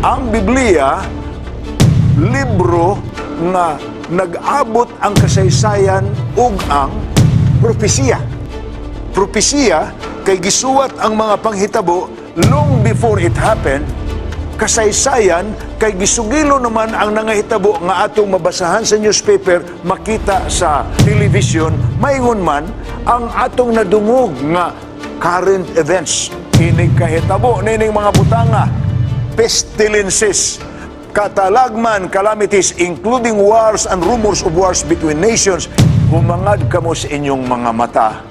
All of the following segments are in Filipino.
Ang Biblia, libro nga nag-abot ang kasaysayan ug ang propesiya. Propesiya kay gisuwat ang mga panghitabo long before it happened. Kasaysayan kay gisugilo naman ang nangahitabo nga atong mabasahan sa newspaper, makita sa television, maingon man ang atong nadungog nga current events. Inig kahitabo nining mga butanga, pestilences, katalagman, calamities, including wars and rumors of wars between nations. Humangad kamo sa inyong mga mata,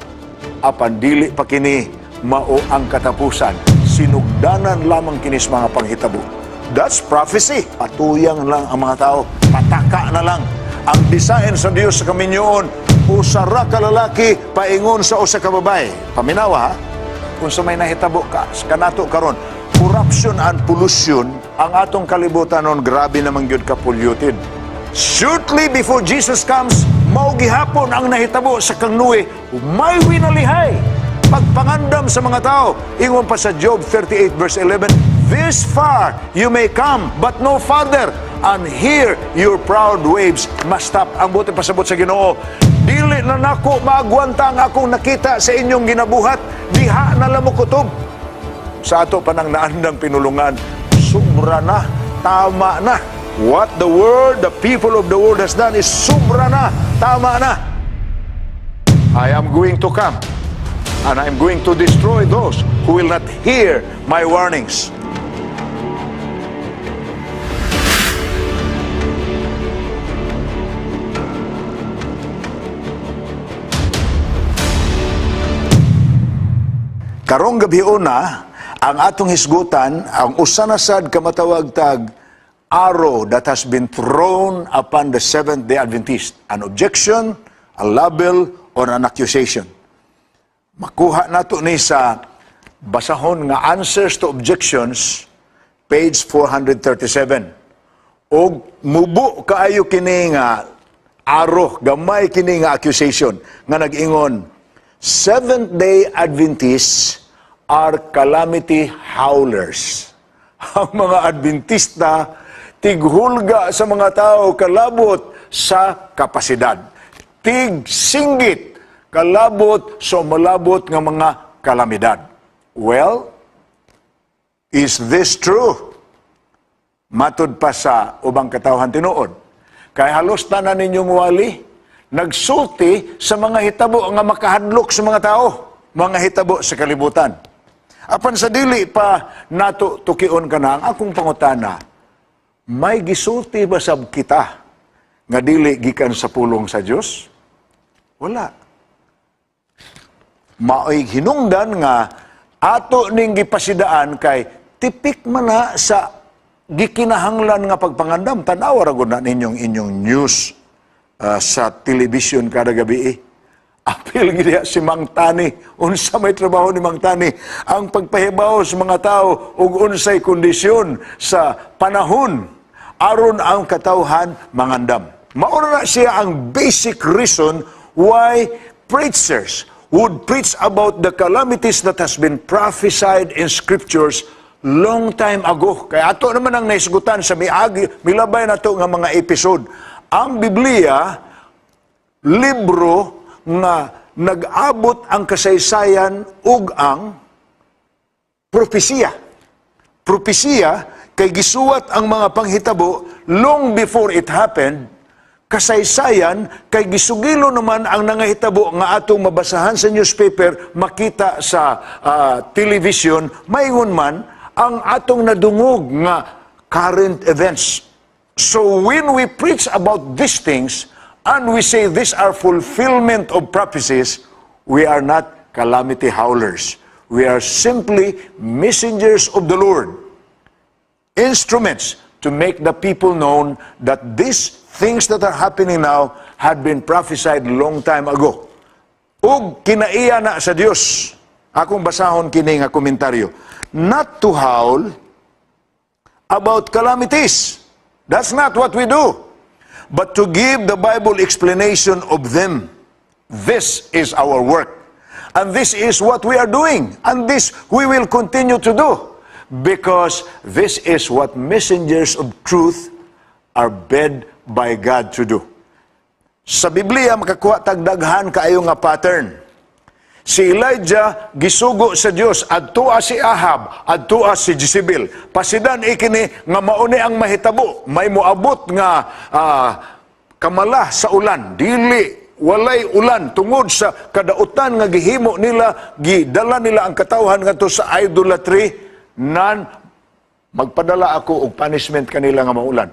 apan dili pa kini mao ang katapusan. Sinugdanan lamang kinis mga panghitabo. That's prophecy. Patuyang lang ang mga tao, pataka na lang. Ang design sa Dios sa kaminyoon, usara ka lalaki, paingon sa usa ka babae. Paminawa ha? Kung sa may nahitabo ka, kanato karon, corruption and pollution, ang atong kalibutan nun, grabe naman yun ka-polluted. Shortly before Jesus comes, mao gihapon ang nahitabo sa kangnuwe, may winalihay. Pagpangandam sa mga tao, ingon pa sa Job 38 verse 11, "This far you may come, but no farther, and here your proud waves must stop." Ang buti pasabot sa Ginoo, dili na nako maagwanta ang akong nakita sa inyong ginabuhat, diha na lamo kutob. Sa ato pa nang naandang pinulungan, sobra na, tama na. What the people of the world has done is sobra na, tama na. I am going to come, and I am going to destroy those who will not hear my warnings. Karong gabi una, ang atong hisgutan, ang usa na sad kamatawag tag arrow that has been thrown upon the Seventh-day Adventist. An objection, a label, or an accusation. Makuha nato ni sa basahon nga Answers to Objections, page 437. O mubo kaayo kini nga arrow, gamay kini nga accusation, nga nag-ingon, Seventh-day Adventists are calamity howlers. Ang mga Adventista, tighulga sa mga tao, kalabot sa kapasidad. Tig-singgit, kalabot sa malabot ng mga kalamidad. Well, is this true? Matod pa sa ubang katawhan tinuod. Kay halos tanan ninyong wali, nagsulti sa mga hitabo nga makahadlok sa mga tao, mga hitabo sa kalibutan. Apan sa dili pa nato tukion ka na, ang akong pangutana, may gisulti ba sab kita nga dili gikan sa pulong sa Dios? Wala. Maoy hinungdan nga ato ning gipasidaan kay tipik man na sa gikinahanglan nga pagpangandam. Tanaw ra gud na inyong news sa television kada gabi. Apil gid si Mang Tani, unsa may trabaho ni Mang Tani, ang pagpahibaw sa mga tao ug unsay kondisyon sa panahon aron ang katawhan mangandam. Mao na siya ang basic reason why preachers would preach about the calamities that has been prophesied in scriptures long time ago. Kaya ato naman ang naisgutan sa milabay na to nga mga episode. Ang Biblia, libro nga nag-abot ang kasaysayan ug ang propesiya. Propesiya kay gisuwat ang mga panghitabo long before it happened. Kasaysayan kay gisugilo naman ang nangahitabo nga atong mabasahan sa newspaper, makita sa television, maingon man ang atong nadungog nga current events. So when we preach about these things, and we say these are fulfillment of prophecies, we are not calamity howlers. We are simply messengers of the Lord. Instruments to make the people known that these things that are happening now had been prophesied long time ago. Ug kinaiya na sa Dios. Akong basahon kini nga komentaryo. Not to howl about calamities. That's not what we do. But to give the Bible explanation of them. This is our work. And this is what we are doing. And this we will continue to do. because this is what messengers of truth are bid by God to do. Sa Biblia, makakuha tagdaghan kaayo nga pattern. Si Elijah gisugo sa Dios, adtua si Ahab, adtua si Jezebel. Pasidan ikini nga mauni ang mahitabo, may moabot nga kamala sa ulan, dili walay ulan tungod sa kadautan nga gihimo nila, gidala nila ang katawhan ngadto sa idolatry, nan magpadala ako og punishment kanila nga maulan.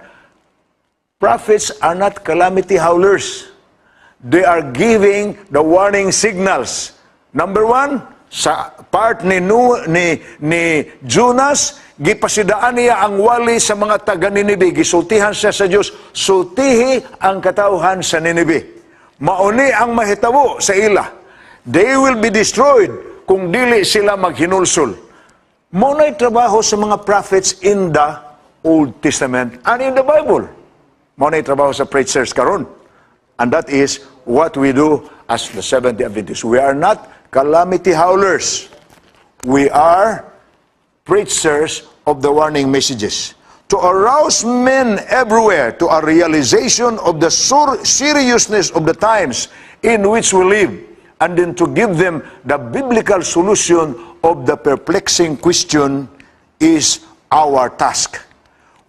Prophets are not calamity howlers. They are giving the warning signals. Number one, sa part ni Jonas, gipasidaan niya ang wali sa mga taga Ninibe. Gisultihan siya sa Diyos, sultihi ang katauhan sa Ninibe. Mauni ang mahitabo sa ila. They will be destroyed kung dili sila maghinulsol. Maunay trabaho sa mga prophets in the Old Testament and in the Bible. Maunay trabaho sa preachers karon. And that is what we do as the Seventh-day Adventists. We are not calamity howlers. We are preachers of the warning messages. To arouse men everywhere to a realization of the seriousness of the times in which we live, and then to give them the biblical solution of the perplexing question is our task.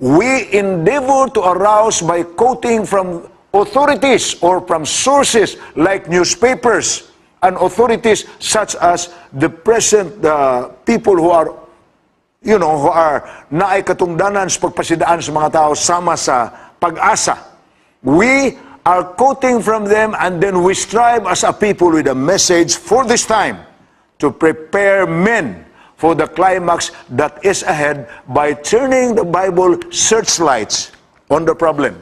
We endeavor to arouse by quoting from authorities or from sources like newspapers and authorities such as the present people who are, who are naay katungdanan sa pagpasidaan sa mga tao sama sa pag-asa. We are quoting from them, and then we strive as a people with a message for this time to prepare men for the climax that is ahead by turning the Bible searchlights on the problem.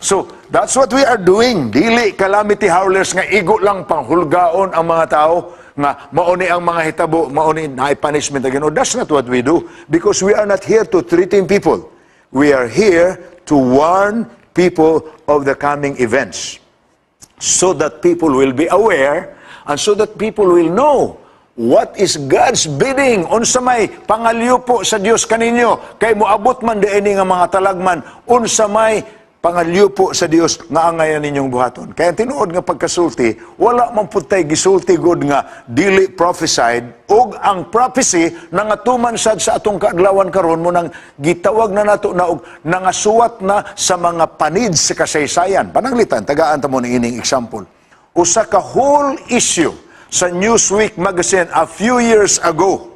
So, that's what we are doing. Dili calamity howlers nga igo lang panghulgaon ang mga tao, nga mauni ang mga hitabo, mauni na punishment again. No, that's not what we do, because we are not here to threaten people. We are here to warn people of the coming events, so that people will be aware, and so that people will know what is God's bidding. Unsa may pangalyo po sa Dios kaninyo, kay moabot man diini nga mga talagman, unsa may pangalyo po sa Dios nga angayan ninyong buhaton. Kaya tinuod nga pagkasulti, wala man putay gisulti god nga dili prophesied, og ang prophecy nangatuman sad sa atong kaadlawan karon mo nang gitawag na nato na og nangasuwat na sa mga panid sa kasaysayan. Pananglitan, tagaan ta mo ni ining example. Usa ka whole issue sa Newsweek magazine a few years ago.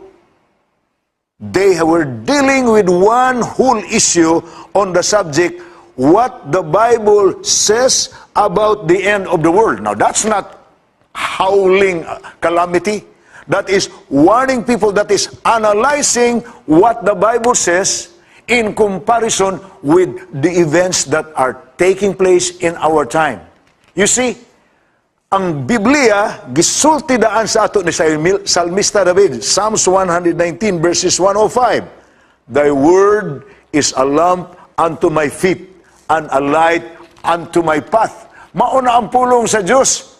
They were dealing with one whole issue on the subject, what the Bible says about the end of the world. Now, that's not howling calamity. That is warning people, that is analyzing what the Bible says in comparison with the events that are taking place in our time. You see, ang Biblia, gisulti daan sa ato ni Salmista David, Psalms 119 verses 105. Thy word is a lamp unto my feet, and a light unto my path. Mauna ang pulong sa Diyos,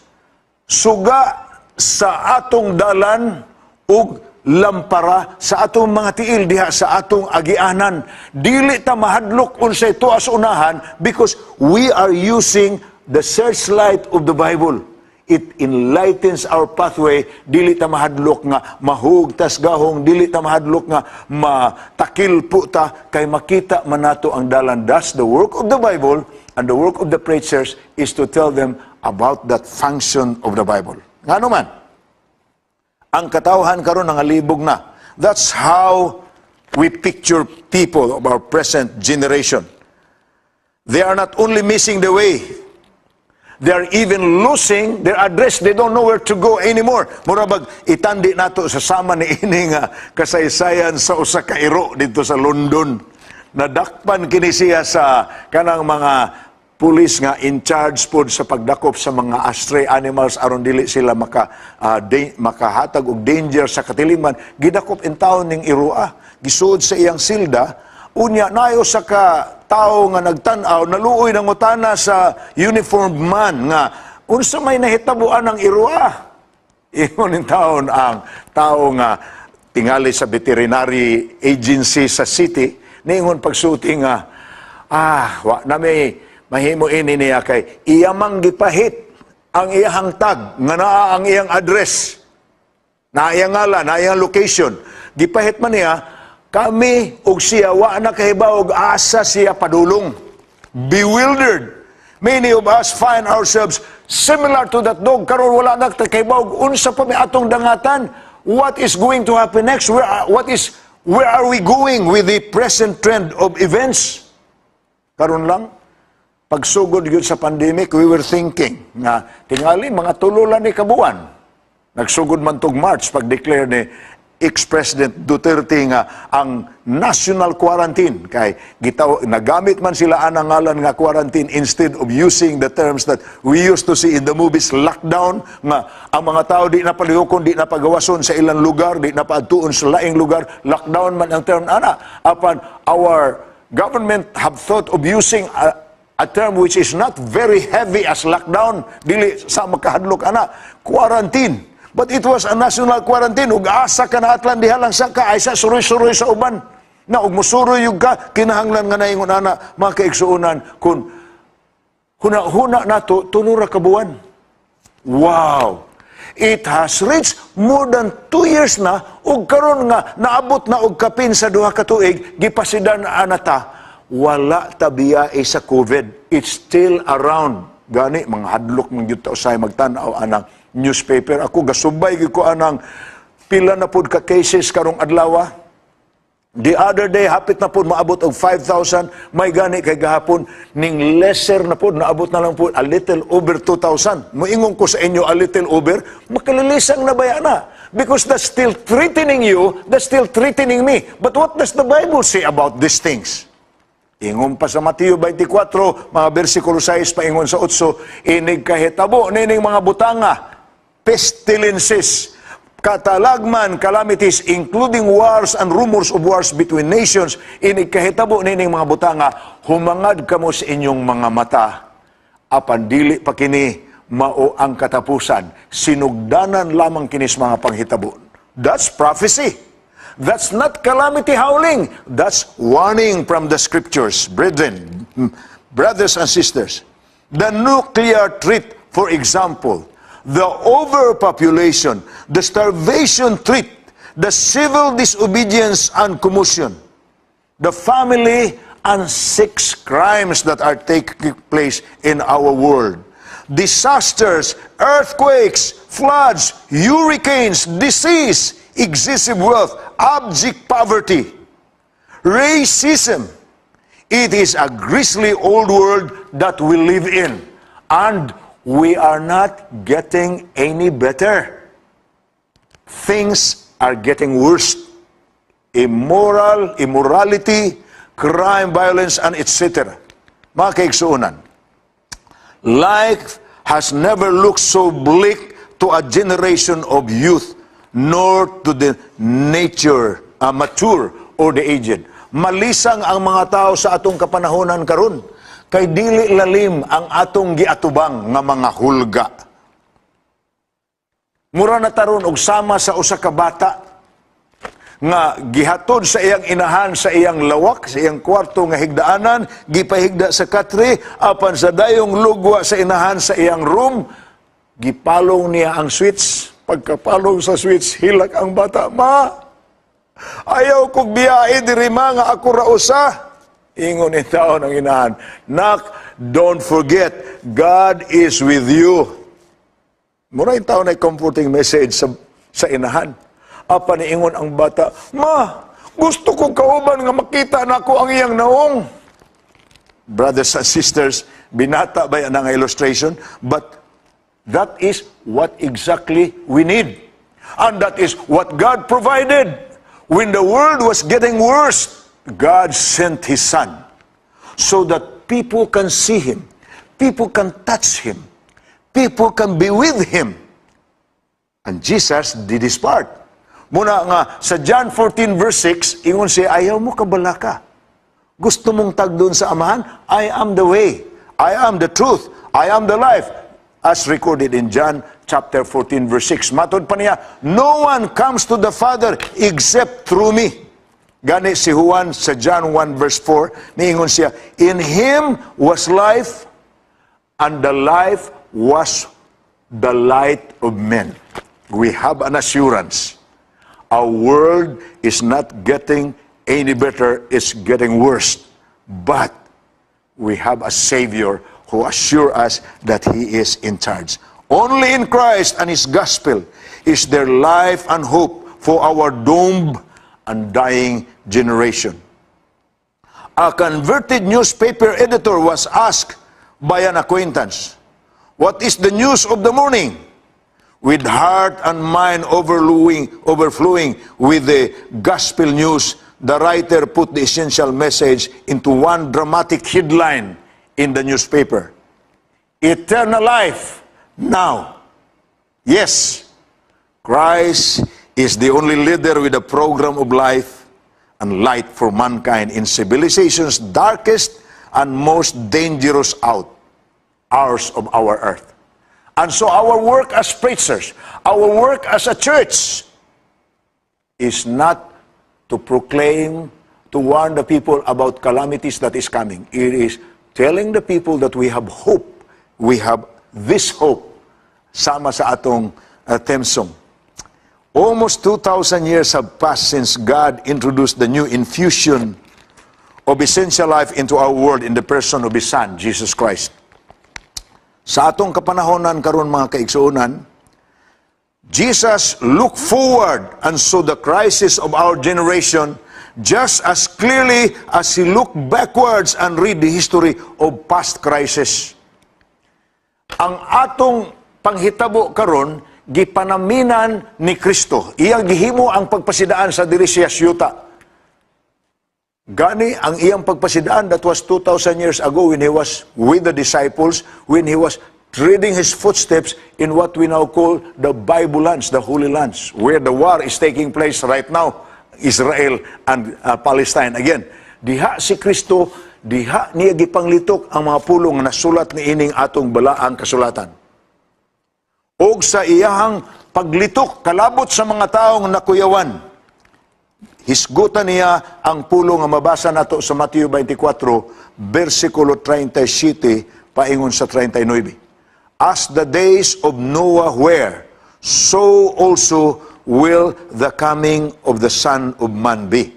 suga sa atong dalan, ug lampara sa atong mga tiil diha sa atong agianan. Dili ta mahadlok unsay tuwa sa unahan, because we are using the searchlight of the Bible. It enlightens our pathway. Dili ta mahadlok nga mahugtas gahong, dili ta mahadlok nga matakil po ta, kay makita man nato ang dalan. Thus, the work of the Bible and the work of the preachers is to tell them about that function of the Bible. Ngano man, ang katawhan karon nangalibog na. That's how we picture people of our present generation. They are not only missing the way, they are even losing their address. They don't know where to go anymore. Murabag, itandi nato sa sama ni ining kasaysayan sa usa ka iro dito sa London. Nadakpan kini siya sa kanang mga pulis nga in charge pod sa pagdakop sa mga stray animals aron dili sila makahatag og danger sa katiliman. Gidakop in taon ning irua, gisud sa iyang silda. Unya nayo sa ka tao nga nagtan-aw, naluoy ng utana sa uniformed man nga unsa may nahitabuan ng irua. Ingon in taon ang tao nga tingali sa veterinary agency sa city, ningon pagsuti nga, wa na may mahimo ini niya kay iyamang gipahit ang iyang tag, nga naa ang iyang address, na iyang ngalan, na iyang location. Gipahit man niya, kami og siya, wa na kahibaw og asa siya padulong. Bewildered. Many of us find ourselves similar to that dog. Karon wala na kahibaw og unsa pa may atong dangatan. What is going to happen next? Where are we going with the present trend of events? Karon lang, pagsugod yun sa pandemic, we were thinking nga tingali mga tululan ni kabuan. Nagsugod man tog March pag-declare ni ex-President Duterte nga ang national quarantine kay nagamit man sila anang ngalan nga quarantine instead of using the terms that we used to see in the movies, lockdown, nga ang mga tao di na palihukon, di na pagawason sa ilang lugar, di na paadtuon sa laing lugar. Lockdown man ang term ana. Apan our government have thought of using a term which is not very heavy as lockdown, dili sa makahadlok ana, quarantine. But it was a national quarantine. Ug asa ka na atlan diha lang sa ka, ay sa suroy-suroy sa uban. Na ug musuroy yung ka, kinahanglan nga na ingon ana, mga kaigsuunan, kung huna na to, tunura ka buwan. Wow! It has reached more than 2 years na, ug karon nga, naabot na og kapin sa duha ka tuig, gipasidan na anata, wala tabiya sa COVID. It's still around. Gani, mga hadlok ng yuta usay magtanaw anang newspaper. Ako gasubay ko anang pila na pud ka cases karong adlaw. The other day hapit na pud maabot og 5,000, may gani kay gahapon ning lesser na pud naabot na lang pud a little over 2,000. Moingon ko sa inyo a little over, makalilisang na baya na. Because that's still threatening you, that's still threatening me. But what does the Bible say about these things? Ingon pa sa Mateo 24, mga versikulo 6 paingon sa 8, inig kahitabo nining mga butanga, pestilences, katalagman, calamities, including wars and rumors of wars between nations, inig kahitabo nining mga butanga, humangad kamo sa inyong mga mata, apan dili pa kini mao ang katapusan, sinugdanan lamang kinis mga panghitabo. That's prophecy. That's not calamity howling. That's warning from the scriptures. Brethren, brothers and sisters, the nuclear threat, for example, the overpopulation, the starvation threat, the civil disobedience and commotion, the family and sex crimes that are taking place in our world, disasters, earthquakes, floods, hurricanes, disease, excessive wealth, abject poverty, racism. It is a grisly old world that we live in, and we are not getting any better. Things are getting worse. Immorality, crime, violence, and etc. Mga kaigsuunan, life has never looked so bleak to a generation of youth, nor to the mature or the aged. Malisang ang mga tao sa atong kapanahonan karon, kay dili lalim ang atong giatubang nga mga hulga. Mura na taron og sama sa usa ka bata nga gihatod sa iyang inahan sa iyang lawak, sa iyang kwarto nga higdaanan, gipahigda sa katre, apan sa dayong lugwa sa inahan sa iyang room, gipalong niya ang switch. Pagkapalong sa switch, hilak ang bata, ma, ayaw kong biyahe diri ma nga ako rausa. Ingon in taon ang inahan, nak, don't forget, God is with you. Mura yung taon ay comforting message sa inahan. Apa ni ingon ang bata, ma, gusto kong kauban nga makita na ako ang iyang naong. Brothers and sisters, binata ba yan ang illustration? But that is what exactly we need. And that is what God provided. When the world was getting worse, God sent His Son so that people can see Him, people can touch Him, people can be with Him. And Jesus did His part. Muna nga, sa John 14 verse 6, ingon siya, ayaw mo kabalaka. Gusto mong tagdon sa Amahan? I am the way, I am the truth, I am the life. As recorded in John chapter 14, verse 6. Matod pa niya, no one comes to the Father except through me. Gani si Juan sa John 1, verse 4, niingon siya, in Him was life, and the life was the light of men. We have an assurance. Our world is not getting any better, it's getting worse. But we have a Savior who assures us that He is in charge. Only in Christ and His gospel is there life and hope for our doomed and dying generation. A converted newspaper editor was asked by an acquaintance, what is the news of the morning? With heart and mind overflowing with the gospel news, the writer put the essential message into one dramatic headline in the newspaper. Eternal life now. Yes, Christ is the only leader with a program of life and light for mankind in civilization's darkest and most dangerous hours of our earth. And so our work as preachers, our work as a church is not to proclaim, to warn the people about calamities that is coming. It is telling the people that we have hope. We have this hope. Sama sa atong theme song. Almost 2,000 years have passed since God introduced the new infusion of essential life into our world in the person of His Son, Jesus Christ. Sa atong kapanahonan karon mga kaigsuonan, Jesus looked forward and saw the crisis of our generation just as clearly as He looked backwards and read the history of past crisis. Ang atong panghitabo karon gipanaminan ni Kristo. Iyang gihimo ang pagpasidaan sa diri siya siyuta. Gani ang iyang pagpasidaan that was 2,000 years ago when He was with the disciples, when He was treading His footsteps in what we now call the Bible lands, the Holy Lands, where the war is taking place right now, Israel and Palestine. Again, diha si Kristo, diha niya gipanglitok ang mga pulong na nasulat ni ining atong balaang kasulatan. Og sa iyahang paglitok, kalabot sa mga taong nakuyawan, hisgutan niya ang pulong nga mabasa nato sa Mateo 24, versikulo 37, paingon sa 39. As the days of Noah were, so also will the coming of the Son of Man be.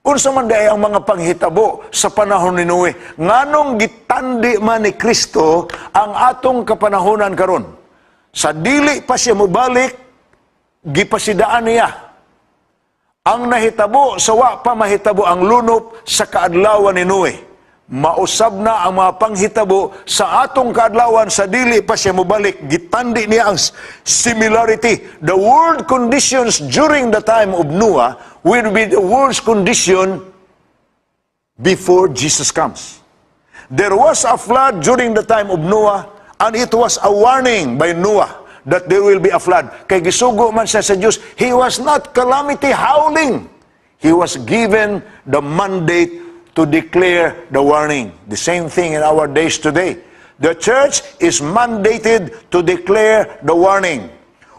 Unsa man day ang mga panghitabo sa panahon ni Noe, nganong gitandi man ni Kristo ang atong kapanahonan karon. Sa dili pa siya mobalik, gipasidaan niya. Ang nahitabo, sa wa pa mahitabo ang lunop sa kaadlawan ni Noe. Mausab na ang mga panghitabo sa atong kaadlawan, sa dili pa siya mobalik. Gitandi niya ang similarity. The world conditions during the time of Noah will be the world's condition before Jesus comes. There was a flood during the time of Noah, and it was a warning by Noah that there will be a flood. Kay gisugo man siya sa Diyos, he was not calamity howling. He was given the mandate to declare the warning. The same thing in our days today. The church is mandated to declare the warning.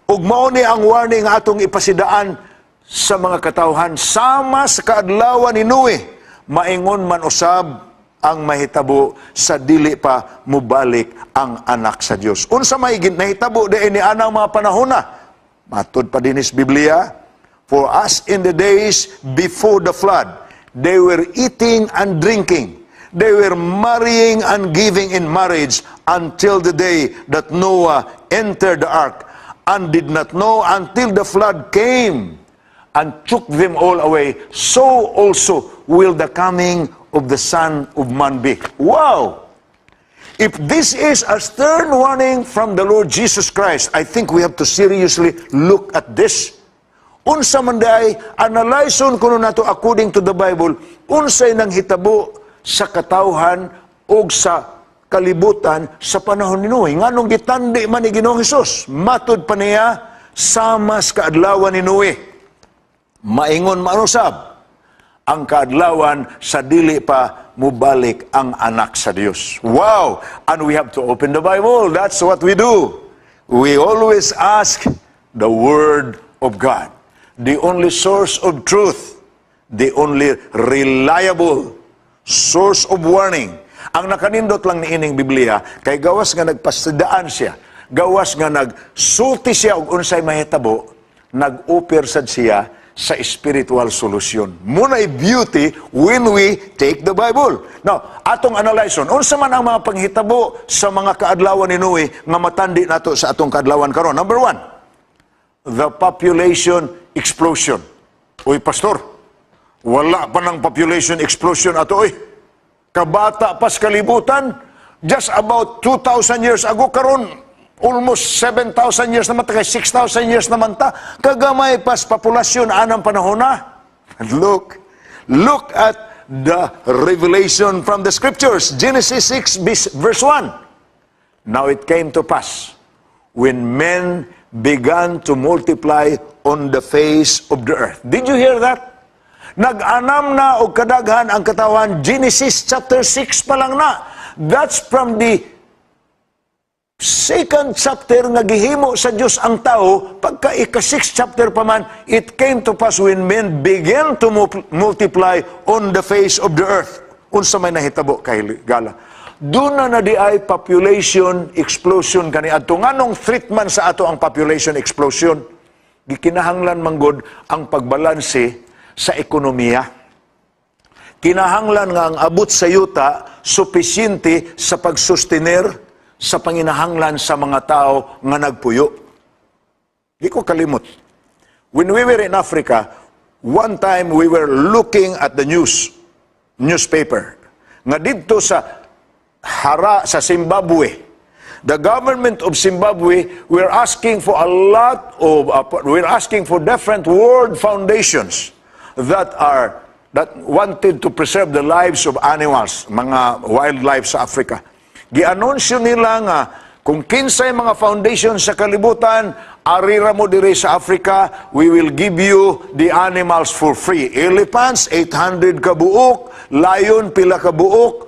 Ug mao ni ang warning atong ipasidaan sa mga katawhan sama sa kaadlawan ni Noe, maingon man usab ang mahitabo sa dili pa mubalik ang anak sa Dios. Unsa may nahitabo di ini anang mga panahona? Matud pa dinis Biblia, for us in the days before the flood, they were eating and drinking. They were marrying and giving in marriage until the day that Noah entered the ark, and did not know until the flood came and took them all away. So also will the coming of the Son of Man be. Wow! If this is a stern warning from the Lord Jesus Christ, I think we have to seriously look at this. Unsa man day, analyson kuno nato according to the Bible, unsay nang hitabo sa katawhan o sa kalibutan sa panahon ni Noe. Nganong gitandi man ni Ginoong Hesus, matud pa niya, sama sa kaadlawan ni Noe. Maingon manusab, ang kaadlawan sa dili pa mubalik ang anak sa Dios. Wow! And we have to open the Bible. That's what we do. we always ask the Word of God, the only source of truth, the only reliable source of warning. Ang nakanindot lang ni ining Biblia, kay gawas nga nagpasidaan siya, gawas nga nagsulti siya og unsay mahitabo, nag-offer sad siya sa spiritual solution. Muna'y beauty when we take the Bible. Now, atong analyson, unsa man ang mga panghitabo sa mga kaadlawan ni Noe nga matandi nato sa atong kaadlawan karon. Number 1, the population explosion. Uy, pastor, wala pa ng population explosion ato, oy. Kabata pas kalibutan, just about 2,000 years ago karon, almost 7,000 years naman, kay 6,000 years naman ta, kagamay pas populasyon anang panahon na. And look at the revelation from the scriptures. Genesis 6 verse 1. Now it came to pass, when men began to multiply on the face of the earth. Did you hear that? Nag-anam na o kadaghan ang katawan, Genesis chapter 6 pa lang na. That's from the second chapter nga gihimo sa Diyos ang tao, pagka ika-6th chapter pa man, it came to pass when men began to multiply on the face of the earth. Unsa may nahitabo kay Gala. Doon na di ay population explosion kani adto. Nganong treatment sa ato ang population explosion? Gikinahanglan manggod ang pagbalanse sa ekonomiya. Kinahanglan nga ang abot sa yuta supisyente sa pagsustener sa panginahanglan sa mga tao nga nagpuyo. Di ko kalimot. When we were in Africa, one time we were looking at the newspaper. Nga dito sa Zimbabwe, the government of Zimbabwe, we're asking for a lot of, we're asking for different world foundations that wanted to preserve the lives of animals, mga wildlife sa Africa. Gianunsyo nila nga, kung kinsay mga foundation sa kalibutan, arira mo dire sa Africa, we will give you the animals for free. Elephants, 800 ka buok, lion, pila ka buok.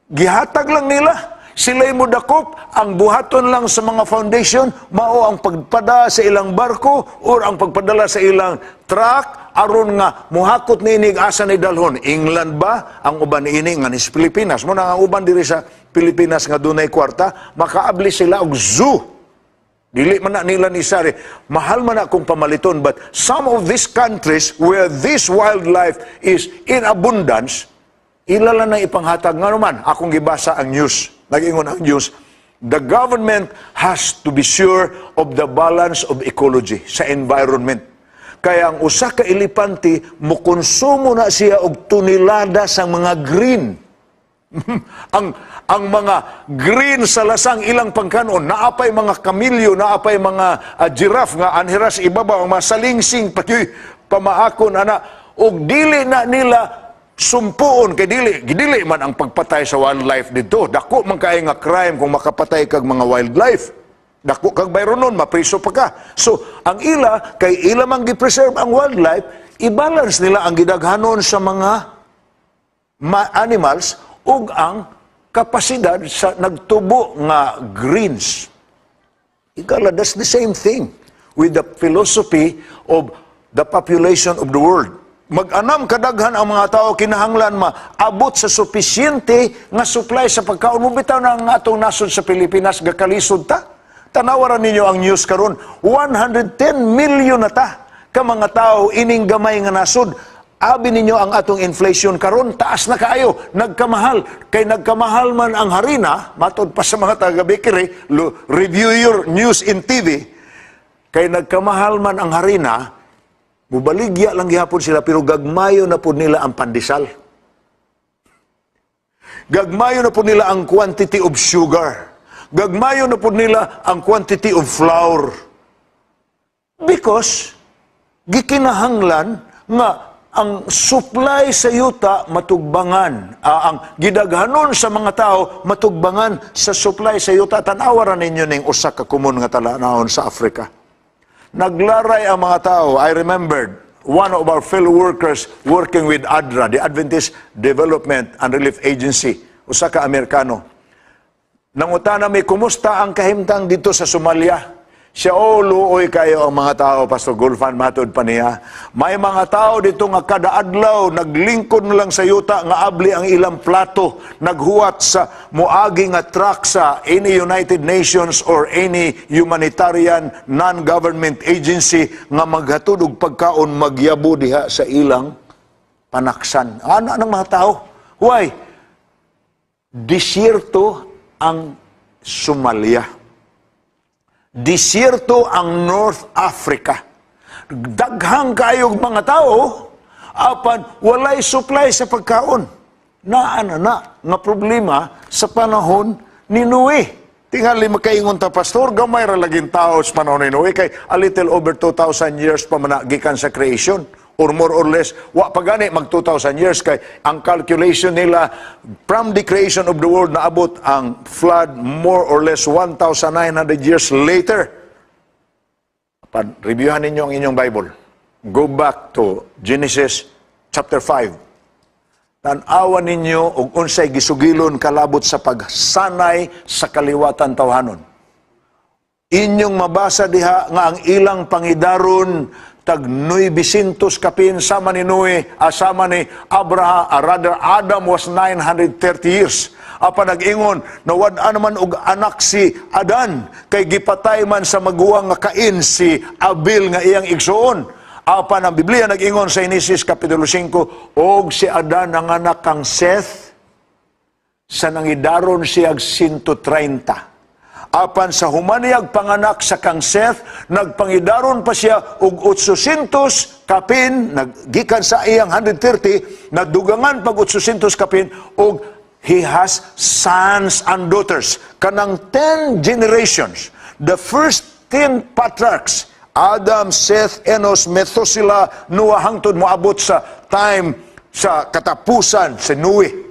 Gihatag lang nila. Sila'y mo dakop, ang buhaton lang sa mga foundation, mao ang pagpada sa ilang barko or ang pagpadala sa ilang truck, aron nga muhakot niinig asa ni dalhon. England ba ang uban ini nga ni Pilipinas? Muna ang uban diri sa Pilipinas nga dunay kwarta, makaabli sila og zoo. Dili man na nila ni Sari. Mahal man na kung pamaliton, but some of these countries where this wildlife is in abundance, ilala na ipanghatag nga naman. Akong gibasa ang news. Nag-ingon ang news. The government has to be sure of the balance of ecology sa environment. Kaya ang usa ka elepante mokonsumo na siya og tonelada sa mga green. ang mga green sa lasang ilang pangkanon, naapay mga kamilyo, naapay mga giraffe nga anhiras ibabaw, ang mga salingsing pati pamaakon ana og dili na nila sumpuon kay dili man ang pagpatay sa wildlife dito. Dako man kay nga crime kung makapatay kag mga wildlife. Dako kag bayro nun, mapriso pa ka. So, ang ila, kay ila man gi-preserve ang wildlife, i-balance nila ang gidaghanon sa mga animals ug ang kapasidad sa nagtubo nga greens. Ikala, that's the same thing with the philosophy of the population of the world. Mag-anam kadaghan ang mga tao, kinahanglan maabot sa supisyente nga supply sa pagkaon. Mubitaw na ang atong nasod sa Pilipinas, gakalisod ta. Tanawaran ninyo ang news karon, 110 million na ta ka mga tao ining gamay nga nasod. Abi ninyo ang atong inflation karon, taas na kaayo, nagkamahal. Kay nagkamahal man ang harina, matod pa sa mga taga-bakery, review your news in TV, kay nagkamahal man ang harina, mubaligya lang gihapon sila, pero gagmayo na po nila ang pandesal. Gagmayo na po nila ang quantity of sugar. Gagmayo na po nila ang quantity of flour. Because, gikinahanglan nga ang supply sa yuta matugbangan. Ang gidaghanon sa mga tao matugbangan sa supply sa yuta. Tanawaran ninyo ning usa ka kumun nga talanahon sa Africa. Naglaray ang mga tao. I remembered one of our fellow workers working with ADRA, the Adventist Development and Relief Agency, usa ka Amerikano. Nangutana may kumusta ang kahimtang dito sa Somalia? Siya, luoy kayo ang mga tao, Pastor Gulfan, matod pa niya. May mga tao dito nga kada adlaw, naglingkod na lang sa yuta, nga abli ang ilang plato, naghuwat sa muagi nga truck sa any United Nations or any humanitarian non-government agency nga maghatod og pagkaon magyabo diha sa ilang panaksan. Ano ng mga tao? Why? Disyerto ang Somalia. Disyerto ang North Africa. Daghang kayong mga tao, apan walay supply sa pagkaon. Naana na nga problema sa panahon ni Noe. Tingali makaingon ta, Pastor, gamay ra laging tao sa panahon ni Noe, kay a little over 2,000 years pa managikan sa creation. Or more or less, wa pa gani mag 2,000 years, kay ang calculation nila from the creation of the world naabot ang flood more or less 1,900 years later. Reviewhan ninyo ang inyong Bible. Go back to Genesis chapter 5. Tan-awan ninyo og unsay gisugilon kalabot sa pagsanay sa kaliwatan tawhanon. Inyong mabasa diha nga ang ilang pangidaron tag 900 kapin sama ni Noe, sama ni Abraham, rather Adam was 930 years. Apa nag-ingon, nawad-an naman og anak si Adan, kay gipatay man sa maguwang nga Cain si Abel nga iyang igsuon. Apa ng Biblia nag-ingon sa Genesis kapitulo 5, og si Adan ang anak kang Seth, sa nangidaron siyag 130. Apan sa humaniyag panganak sa kang Seth, nagpangidaron pa siya og 800 kapin, naggikan sa iyang 130, nadugangan pag 800 kapin, og he has sons and daughters. Kanang 10 generations, the first 10 patriarchs, Adam, Seth, Enos, Methuselah, Noah, hangtod moabot sa time sa katapusan sa Noe.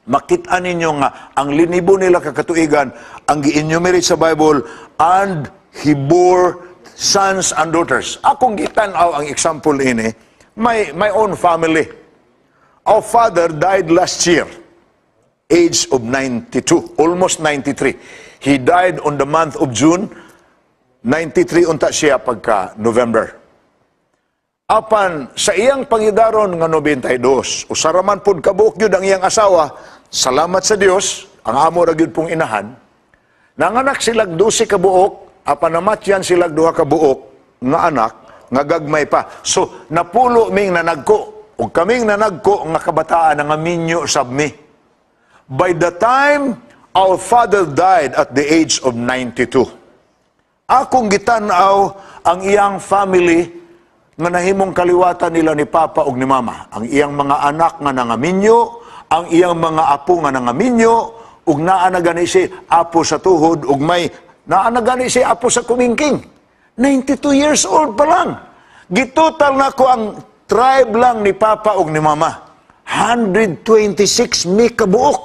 Makita ninyo nga, ang linibo nila kakatuigan, ang gi-enumerate sa Bible, and he bore sons and daughters. Akong gitanaw ang example ini, my own family. Our father died last year, age of 92, almost 93. He died on the month of June, 93 unta siya pagka November. Apan sa iyang pangidaron nga 92, usaraman pud kabuok gyud ang iyang asawa, salamat sa Dios, ang amo ra gyud pong inahan, nanganak silag 12 ka buok, apan namatyan silag 2 ka buok nga anak nga gagmay pa. So napulo ming nanagko, ug kaming nanagko nga kabataan nga minyo sabmi. By the time our father died at the age of 92, akong gitanaw ang iyang family nga nahimong kaliwatan nila ni Papa ug ni Mama. Ang iyang mga anak nga nangaminyo, ang iyang mga apo nga nangaminyo, ug naa na gani si apo sa tuhod, ug may naa na gani si apo sa kumingking. 92 years old pa lang. Gitotal na ko ang tribe lang ni Papa ug ni Mama. 126 mi kabuok.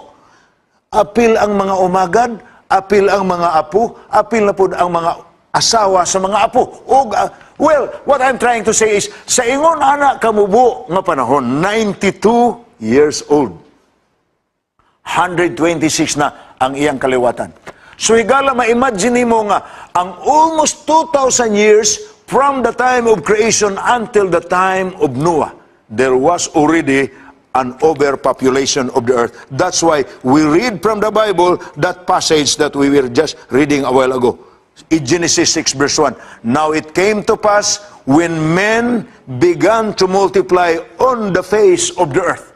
Apil ang mga umagad, apil ang mga apo, apil na pud ang mga asawa sa mga apo. Ug well, what I'm trying to say is, sa ingon anak kamubo nga panahon, 92 years old. 126 na ang iyang kaliwatan. So higala ma-imagine mo nga, ang almost 2,000 years from the time of creation until the time of Noah, there was already an overpopulation of the earth. That's why we read from the Bible that passage that we were just reading a while ago. In Genesis 6 verse 1, now it came to pass when men began to multiply on the face of the earth.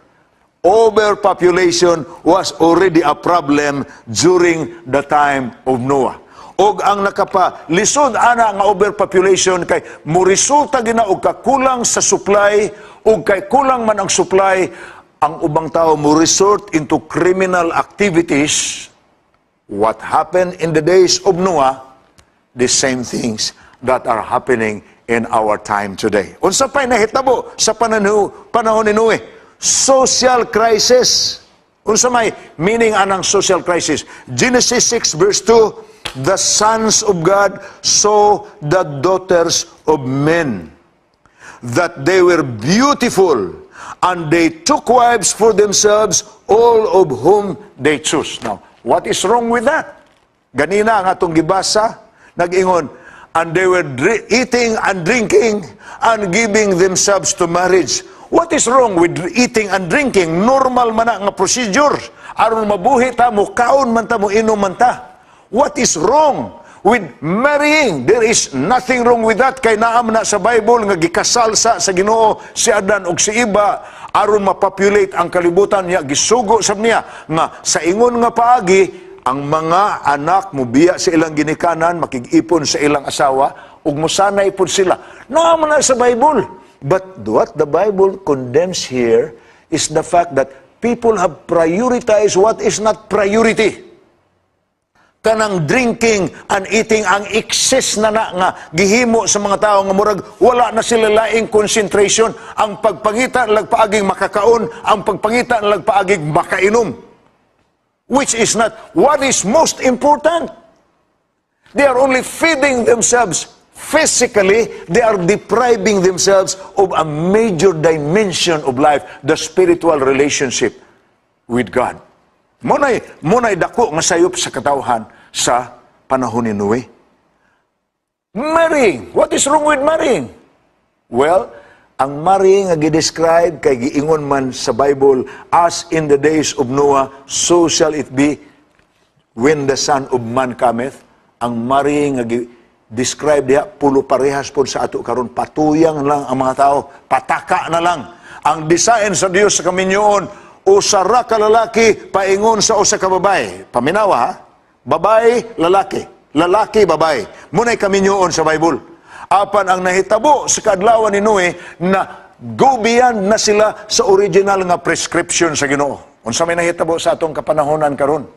Overpopulation was already a problem during the time of Noah. Og ang nakapalisod ana nga overpopulation kay moresulta gina og kakulang sa supply, og kay kulang man ang supply, ang ubang tao mo resort into criminal activities. What happened in the days of Noah, the same things that are happening in our time today. Unsa pay nahitabo sa panahon ni Noe? Social crisis. Unsa may meaning anang social crisis? Genesis 6 verse 2, the sons of God saw the daughters of men, that they were beautiful, and they took wives for themselves, all of whom they chose. Now, What is wrong with that? Ganina ang atong gibasa, nag-ingon, and they were eating and drinking and giving themselves to marriage. What is wrong with eating and drinking? Normal man na nga procedure. Aron mabuhi ta, mukaon man ta, muinom man ta. What is wrong with marrying? There is nothing wrong with that. Kay naam na sa Bible nga gikasal sa Ginoo si Adan ug si Iba aron mapopulate ang kalibutan niya. Gisugo sab niya nga sa ingon nga paagi ang mga anak mobiya sa ilang ginikanan, makig-ipon sa ilang asawa ug mosanay pud sila. Naam na sa Bible. But what the Bible condemns here is the fact that people have prioritized what is not priority. Kanang drinking and eating ang excess na nga gihimo sa mga tao nga murag wala na sila laing concentration. Ang pagpangita lag paaging makakaon, ang pagpangita lag paaging makainom, which is not what is most important. They are only feeding themselves physically. They are depriving themselves of a major dimension of life, the spiritual relationship with God. Munay dako nga sayop sa katawhan sa panahon ni Noe. Marrying. What is wrong with marrying? Well, ang marrying nga gi-describe kay giingon man sa Bible, as in the days of Noah, so shall it be when the Son of Man cometh. Ang marrying nga describe diha, pulo parehas po sa ato karon, patuyang lang ang mga tao, pataka na lang. Ang design sa Dios sa kaminyoon, usara ka lalaki, paingon sa usa ka babae. Paminawa ha? Babae, lalaki. Lalaki, babae. Muna'y kaminyoon sa Bible. Apan ang nahitabo sa kadlawan ni Noe na go beyond na sila sa original nga prescription sa Ginoo. Unsa may nahitabo sa atong kapanahonan karon?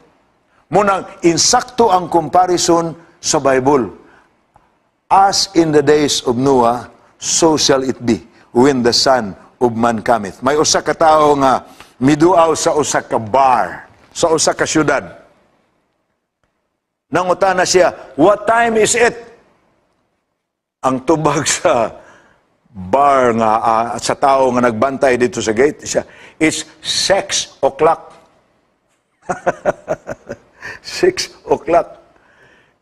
Munang insakto ang comparison sa Bible. As in the days of Noah, so shall it be when the Son of Man cometh. May usa ka tawo nga miduaw sa usa ka bar, sa usa ka syudad. Nangutana siya, what time is it? Ang tubag sa bar nga sa tao nga nagbantay dito sa gate siya, it's 6 o'clock. 6 o'clock.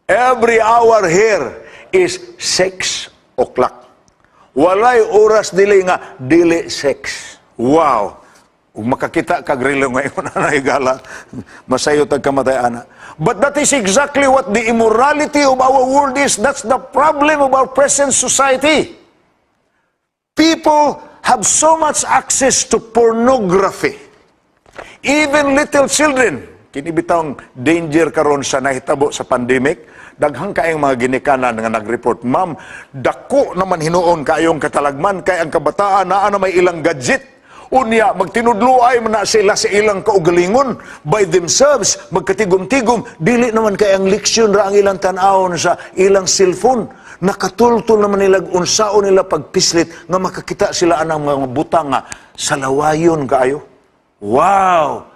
Every hour here is 6 o'clock. Walay oras dili nga dili 6. Wow. Ug makakita kag relo ngayon na igala, masayo tag kamatay ana. But that is exactly what the immorality of our world is. That's the problem of our present society. People have so much access to pornography. Even little children. Kini bitawng danger karon sa nahitabo sa pandemic. Daghang kaayong mga ginikanan nga nag-report, ma'am, dako naman hinuon kaayong katalagman kay ang kabataan naa na may ilang gadget. Unya, magtinudluay man na sila sa ilang kaugalingon by themselves, magkatigom-tigom, dili naman kay ang leksyon ra ang ilang tan-awon sa ilang cellphone. Nakatultol naman nila, unsaon nila pagpislit nga makakita sila anang mga butang nga salawayon kaayo. Wow!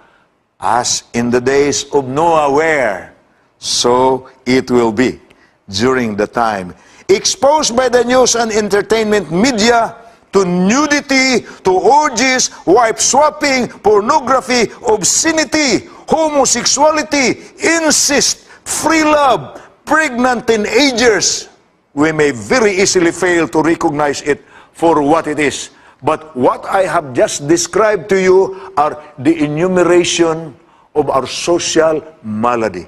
As in the days of Noah, where? So it will be during the time. Exposed by the news and entertainment media to nudity, to orgies, wife swapping, pornography, obscenity, homosexuality, incest, free love, pregnant teenagers, we may very easily fail to recognize it for what it is. But what I have just described to you are the enumeration of our social malady.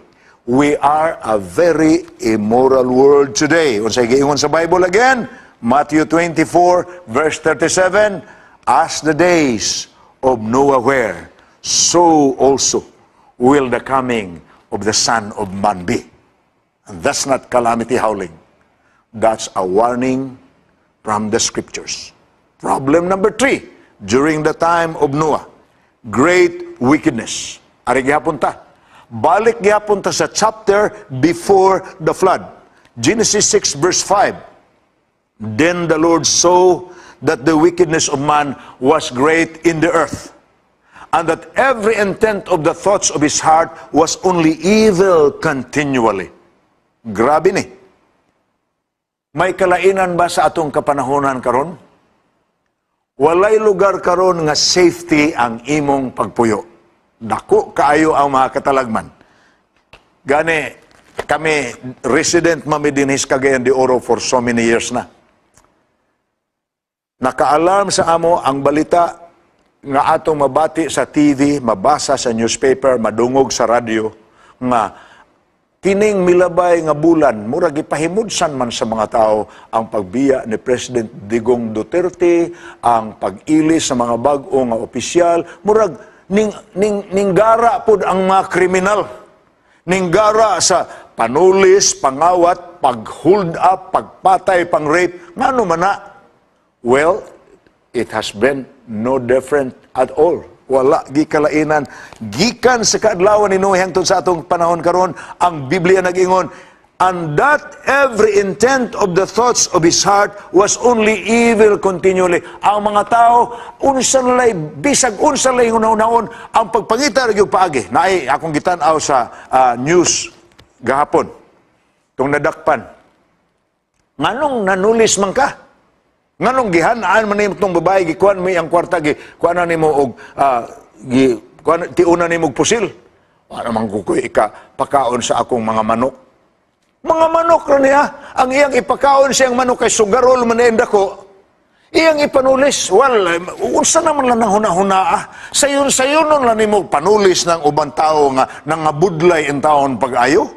We are a very immoral world today. Unsay giingon sa Bible again? Matthew 24, verse 37, as the days of Noah were, so also will the coming of the Son of Man be. And that's not calamity howling. That's a warning from the Scriptures. Problem number 3, during the time of Noah, great wickedness. Ari gihapon ta. Balik gihapon ta sa chapter before the flood. Genesis 6, verse 5. Then the Lord saw that the wickedness of man was great in the earth, and that every intent of the thoughts of his heart was only evil continually. Grabe ni. May kalainan ba sa atong kapanahonan karon? Walay lugar karon nga safety ang imong pagpuyo. Dako kaayo ang mga katalagman. Gani, kami, resident mami din his Cagayan de Oro for so many years na. Nakaalarm sa amo ang balita nga atong mabati sa TV, mabasa sa newspaper, madungog sa radyo, nga kining milabay nga bulan, murag ipahimudsan man sa mga tao ang pagbiya ni President Digong Duterte, ang pag-ilis sa mga bag-o nga opisyal, murag ninggara pod ang mga kriminal. Ninggara sa panulis, pangawat, pag-hold up, pagpatay, pang-rape, ngano man na. Well, it has been no different at all. Wala gikalainan. Gikan sa kaadlawan ni Noe hangtod sa atong panahon karon, ang Biblia nag-ingon, and that every intent of the thoughts of his heart was only evil continually. Ang mga tao, unsan lay, bisag unsan lay una-unaon, ang pagpangita yung paagi. Naay, akong gitanaw sa news gahapon, itong nadakpan. Nganong nanulis man ka? Nganong gihanaan man nimo tong babae gikuan mo ang kwarta kuan na nimo og tiuna nimo og pusil. Wala man kukoy ka pakaon sa akong mga manok. Mga manok ra niya ang iyang ipakaon siyang manok kay sugarol man enda ko. Iyang ipanulis. Well, unsa naman lang nang huna-huna. Sayon-sayonon lang nimo panulis ng ubang tao nga nangabudlay in taon pag-ayo.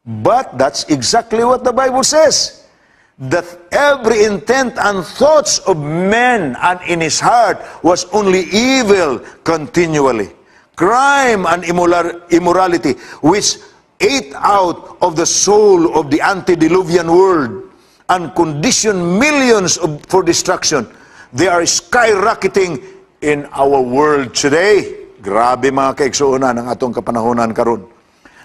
But that's exactly what the Bible says. That every intent and thoughts of men and in his heart was only evil continually. Crime and immorality, which ate out of the soul of the antediluvian world and conditioned millions for destruction. They are skyrocketing in our world today. Grabe mga kaigsuunan ang atong kapanahonan karon.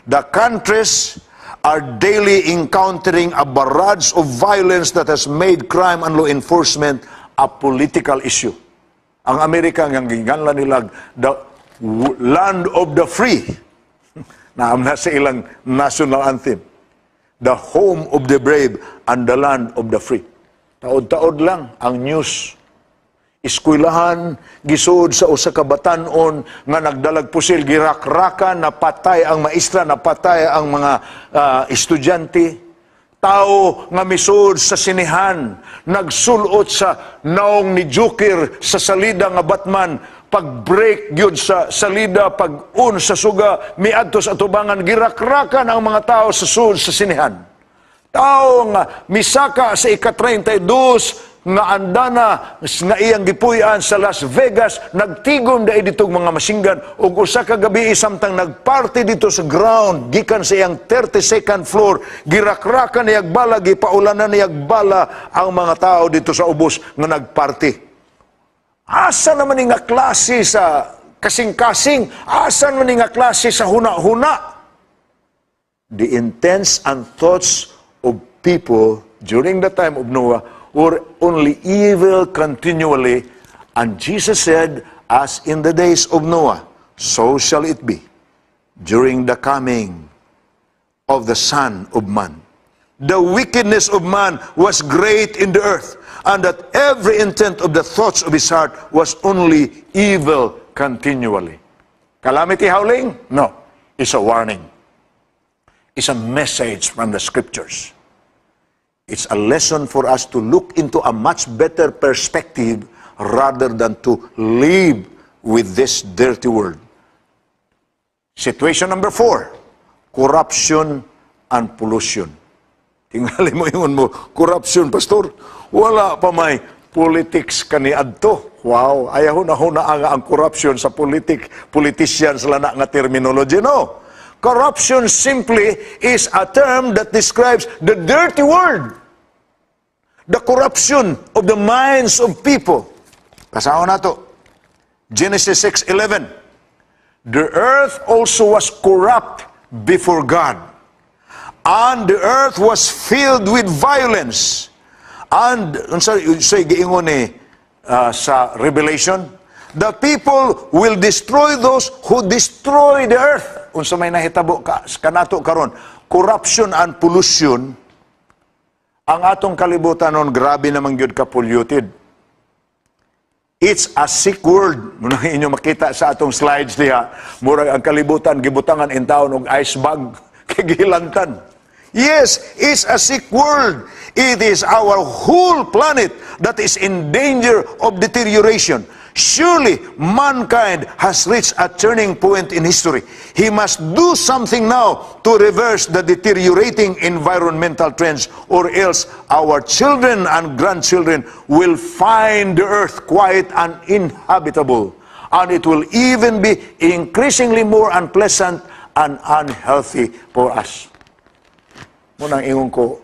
The countries are daily encountering a barrage of violence that has made crime and law enforcement a political issue. Ang Amerika ang ginganlan nila the land of the free. Naamna sa ilang national anthem. The home of the brave and the land of the free. Taod-taod lang ang news. Eskwelahan, gisud sa usa ka batan-on nga nagdalag pusil, girakrakan, napatay ang maestra, napatay ang mga estudyante. Tao nga misud sa sinihan, nagsulot sa naong ni Joker sa salida nga Batman, pag-break yun sa salida, pag-un sa suga, miadto sa atubangan, girakrakan ang mga tao sa sud sa sinihan. Tao nga misaka sa ika-32 nga andana nga iyang gipuy-an sa Las Vegas, nagtigom dai ditong mga masinggan ug usa ka gabi samtang nagparty dito sa ground gikan sa iyang 32nd floor, girakrakan niyag bala, gipaulanan niyag bala ang mga tao dito sa ubos nga nagparty. Asa naman ni nga klase sa kasing-kasing? Asa naman ni nga klase sa huna-huna? The intents and thoughts of people during the time of Noah were only evil continually, and Jesus said, as in the days of Noah, so shall it be during the coming of the Son of Man. The wickedness of man was great in the earth, and that every intent of the thoughts of his heart was only evil continually. Calamity howling? No. It's a warning. It's a message from the scriptures. It's a lesson for us to look into a much better perspective rather than to live with this dirty world. Situation number 4, corruption and pollution. Tingali mo yun mo, corruption, pastor. Wala pa may politics kaniadto. Wow, ayaw na ang corruption sa politicians lana nga terminology. No. Corruption simply is a term that describes the dirty world. The corruption of the minds of people. Kasama na to. Genesis 6:11. The earth also was corrupt before God, and the earth was filled with violence. And say giingon ni sa Revelation, the people will destroy those who destroy the earth. Unsa may nahitabo kanato karon, corruption and pollution. Ang atong kalibutan nun, grabe naman yun ka-polluted. It's a sick world. Muna inyo makita sa atong slides diha. Murag ang kalibutan, gibutangan in town og ice bag. Kagilantan. Yes, it's a sick world. It is our whole planet that is in danger of deterioration. Surely, mankind has reached a turning point in history. He must do something now to reverse the deteriorating environmental trends, or else our children and grandchildren will find the earth quiet and uninhabitable. And it will even be increasingly more unpleasant and unhealthy for us. Munang ingon ko,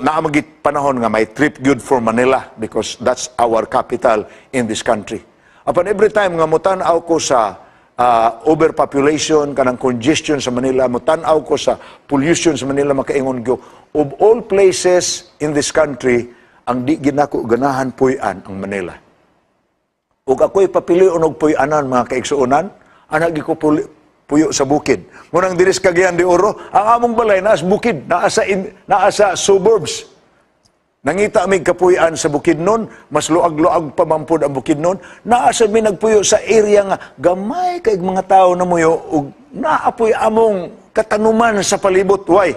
naamagit panahon nga may trip good for Manila because that's our capital in this country. Upon every time nga mutanaw ko sa overpopulation, kanang congestion sa Manila, mutanaw ko sa pollution sa Manila, makaingon ko, of all places in this country, ang di ginako ganahan puy-an ang Manila. Ug ako'y papilion og puy-anan mga kaigsuonan, anagi ko puyo sa bukid. Munang diris Cagayan de Oro, ang among balay naas bukid, naasa suburbs. Nangita mig kapuyan sa bukid nun, mas luag-luag pa mampod ang bukid nun. Naasa mi nagpuyo sa area nga gamay kay mga tao na muyo ug naapoy among katanuman sa palibot. Why?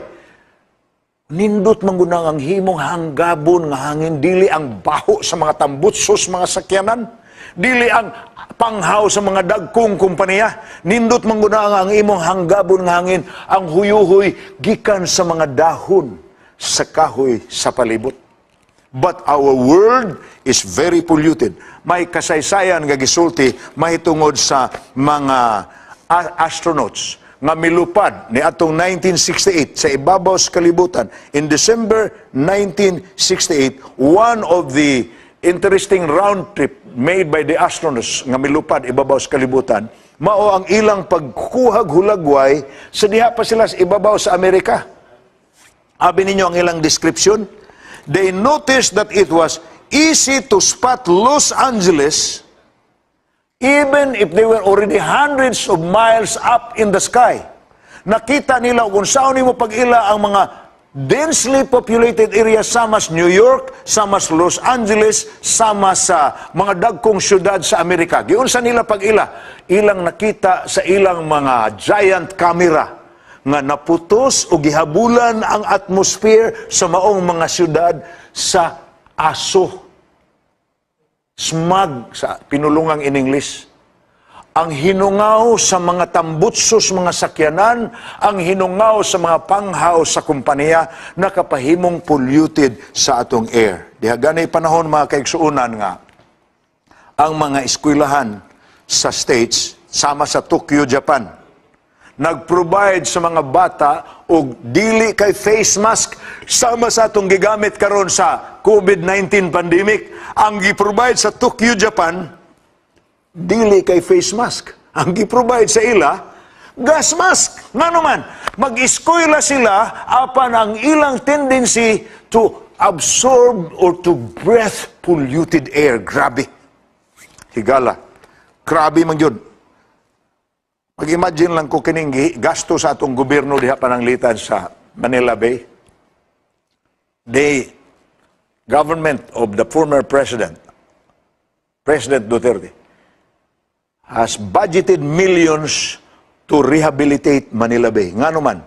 Nindot mangunang ang himong hanggabon nga hangin, dili ang baho sa mga tambutsos, mga sakyanan, dili ang panghaw sa mga dagkong kumpanya. Nindot mangguna ang imong hanggabon nga hangin, ang huyuhoy gikan sa mga dahon sa kahoy sa palibot. But our world is very polluted. May kasaysayan nga gisulti mahitungod sa mga astronauts nga milupad ni atong 1968 sa ibabaw sa kalibutan. In December 1968, one of the interesting round trip made by the astronauts nga milupad ibabaw sa kalibutan, mao ang ilang pagkuhag hulagway sa diha pa sila sa ibabaw sa Amerika. Abi ninyo ang ilang description. They noticed that it was easy to spot Los Angeles even if they were already hundreds of miles up in the sky. Nakita nila kung saan mo pag-ila ang mga densely populated areas sama sa New York, sama sa Los Angeles, sama sa mga dagkong syudad sa Amerika. Giunsa nila pag-ila? Ilang nakita sa ilang mga giant camera nga naputos o gihabulan ang atmosphere sa maong mga syudad sa aso. Smog sa pinulungang in English. Ang hinungaw sa mga tambutsos, mga sakyanan, ang hinungaw sa mga panghaw sa kumpanya, nakapahimong polluted sa atong air. Diha ganay panahon mga kaigsuunan nga, ang mga eskwelahan sa States, sama sa Tokyo, Japan, nag-provide sa mga bata og dili kay face mask sama sa atong gigamit karon sa COVID-19 pandemic. Ang gi-provide sa Tokyo, Japan, dili kay face mask. Ang gi-provide sa ila, gas mask. Nga naman, mag-eskwela sila apan ang ilang tendency to absorb or to breath polluted air. Grabe. Higala. Grabe man yun. Mag-imagine lang ko kining gasto sa atong gobyerno diha pananglitan sa Manila Bay. The government of the former President Duterte, has budgeted millions to rehabilitate Manila Bay. Nga naman,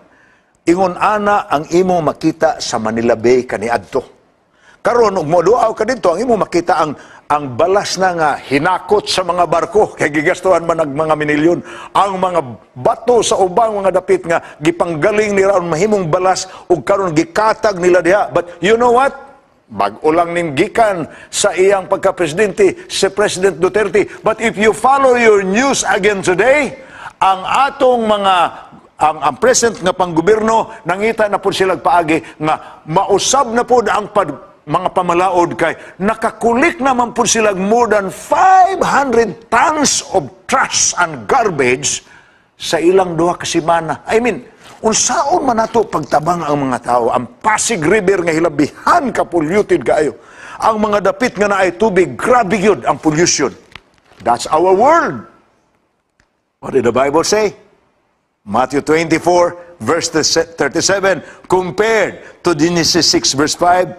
ingon ana ang imo makita sa Manila Bay kaniadto. Karon ug moduaw ka dito, ang imo makita ang balas na nga hinakot sa mga barko kay gigastuhan man og mga minilyon. Ang mga bato sa ubang mga dapit nga gipanggaling nila ang mahimong balas ug karon gikatag nila diha. But you know what? Bag-o lang ning gikan sa iyang pagka-presidente si President Duterte. But if you follow your news again today, ang atong mga ang president nga panggobyerno nangita na po sila paagi nga mausab na po ang mga pamalaod kay nakakulik naman po sila more than 500 tons of trash and garbage sa ilang duha ka semana. I mean, unsaon man nato pagtabang ang mga tao, ang Pasig River nga hilabihan ka polluted kaayo. Ang mga dapit nga naay tubig, grabe yun ang pollution. That's our world. What did the Bible say? Matthew 24, verse 37, compared to Genesis 6, verse 5,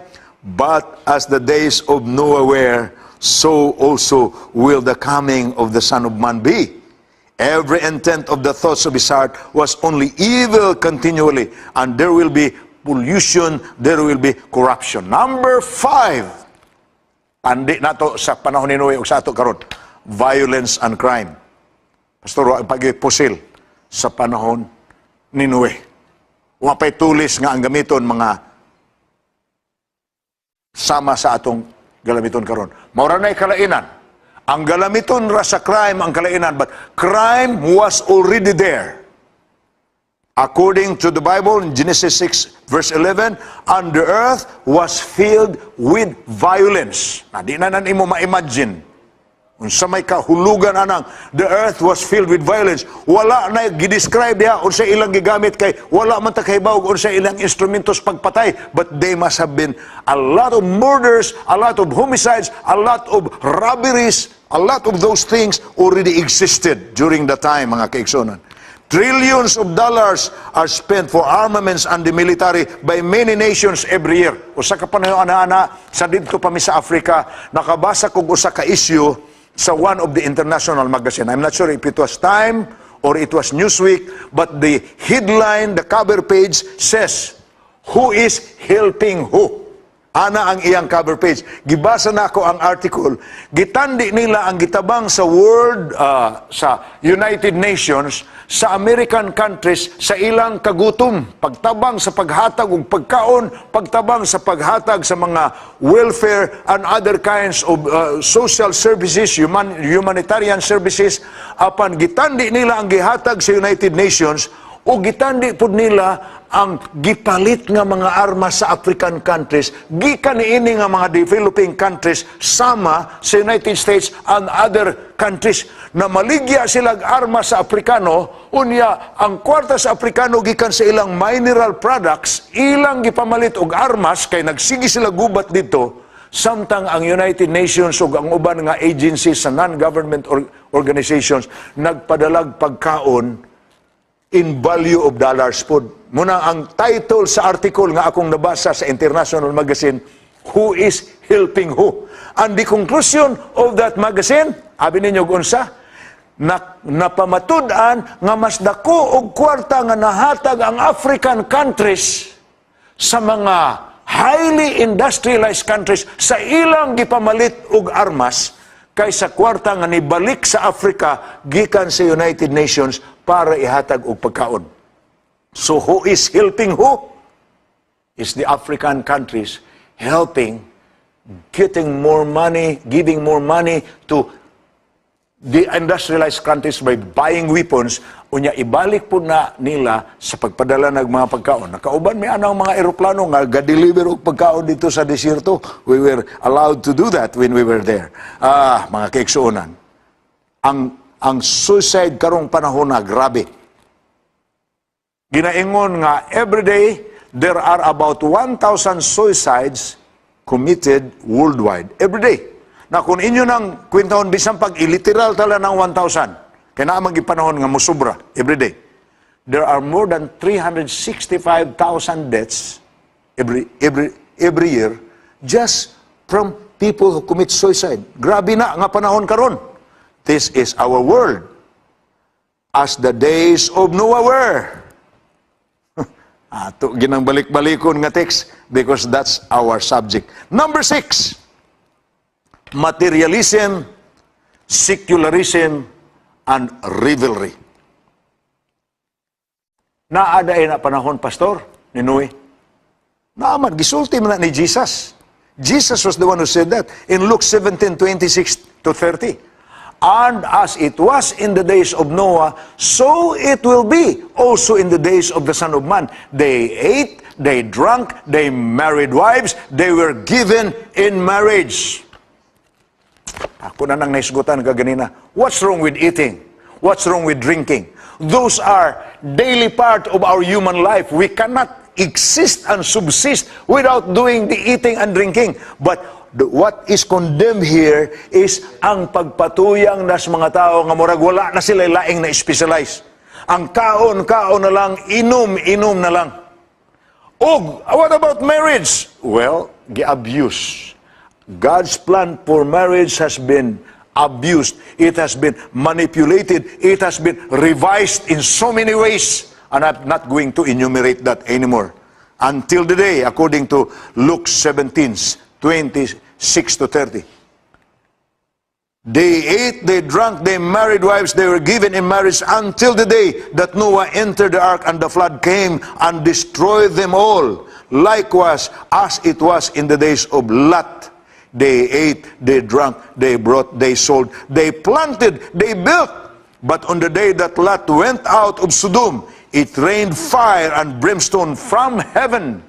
but as the days of Noah were, so also will the coming of the Son of Man be. Every intent of the thoughts of his heart was only evil continually, and there will be pollution, there will be corruption. Number 5, andi na to sa panahon ni Noe o sa ato karon, violence and crime. Pastor, ang pag-pusil sa panahon ni Noe. Wapay tulis nga ang gamiton mga sama sa atong galamiton karon. Maura na'y kalainan. Ang galamiton ra sa crime ang kalainan, but crime was already there. According to the Bible, in Genesis 6, verse 11, and the earth was filled with violence. Na di na imo ma-imagine. Unsa may kahulugan anang, the earth was filled with violence. Wala na gidescribe diha unsa ilang gigamit kay wala man ta kahibaw unsa ilang instrumentos pagpatay, but they must have been a lot of murders, a lot of homicides, a lot of robberies, a lot of those things already existed during the time, mga kaigsonan. Trillions of dollars are spent for armaments and the military by many nations every year. Usa ka panahon ana sa didto pa mi sa Africa, nakabasa kog usa ka issue sa one of the international magazine. I'm not sure if it was Time or it was Newsweek, but the headline, the cover page says, "Who is helping who?" Ana ang iyang cover page. Gibasa na ako ang article. Gitandi nila ang gitabang sa world, sa United Nations, sa American countries, sa ilang kagutom. Pagtabang sa paghatag og pagkaon, pagtabang sa paghatag sa mga welfare and other kinds of social services, humanitarian services. Apan gitandi nila ang gihatag sa United Nations, o gitandi pud nila ang gipalit nga mga armas sa African countries, gikan niini nga mga developing countries sama sa United States and other countries, na maligya sila armas sa Afrikano, unya ang kwarta sa Afrikano gikan sa ilang mineral products, ilang gipamalit og armas kay nagsigi sila gubat dito, samtang ang United Nations ug ang uban nga agencies sa non-government organizations nagpadalag pagkaon in value of dollars po. Muna ang title sa article nga akong nabasa sa international magazine, "Who is helping who?" And the conclusion of that magazine, abi ninyo unsa? Napamatud-an nga mas dako og kwarta nga nahatag ang African countries sa mga highly industrialized countries sa ilang gipamalit og armas kaysa kwarta nga nibalik sa Africa gikan sa United Nations para ihatag og pagkaon. So who is helping who? Is the African countries helping, getting more money, giving more money to the industrialized countries by buying weapons, unya ibalik po na nila sa pagpadala ng mga pagkaon. Nakauban may anang mga eroplano nga ga-deliver og pagkaon dito sa desierto. We were allowed to do that when we were there. Mga kaigsuonan. Ang suicide karong panahon na grabe. Ginaingon nga everyday there are about 1,000 suicides committed worldwide. Every day. Na kung inyo nang kwentahon, bisang pag-iliteral tala ng 1,000, kaya naamang gipanahon nga musubra every day. There are more than 365,000 deaths every year just from people who commit suicide. Grabe na nga panahon karon. This is our world. As the days of Noah were. Ato ginang balik-balikon nga text because that's our subject. Number 6. Materialism, secularism, and revelry. Naaday na panahon, Pastor, ni Noe. Naaman, gisulti man na ni Jesus. Jesus was the one who said that in Luke 17:26-30. And as it was in the days of Noah, so it will be also in the days of the Son of Man. They ate, they drank, they married wives, they were given in marriage. Ako na nang naisgutan kaganina. What's wrong with eating? What's wrong with drinking? Those are daily part of our human life. We cannot exist and subsist without doing the eating and drinking. But what is condemned here is ang pagpatuyang nas mga tao nga murag wala na sila laing na specialize. Ang kaon na lang, inom na lang. What about marriage? Well, gi-abuse. God's plan for marriage has been abused. It has been manipulated. It has been revised in so many ways. And I'm not going to enumerate that anymore. Until the day, according to Luke 17, 26 to 30. They ate, they drank, they married wives, they were given in marriage until the day that Noah entered the ark and the flood came and destroyed them all. Likewise, as it was in the days of Lot. They ate, they drank, they brought, they sold, they planted, they built. But on the day that Lot went out of Sodom, it rained fire and brimstone from heaven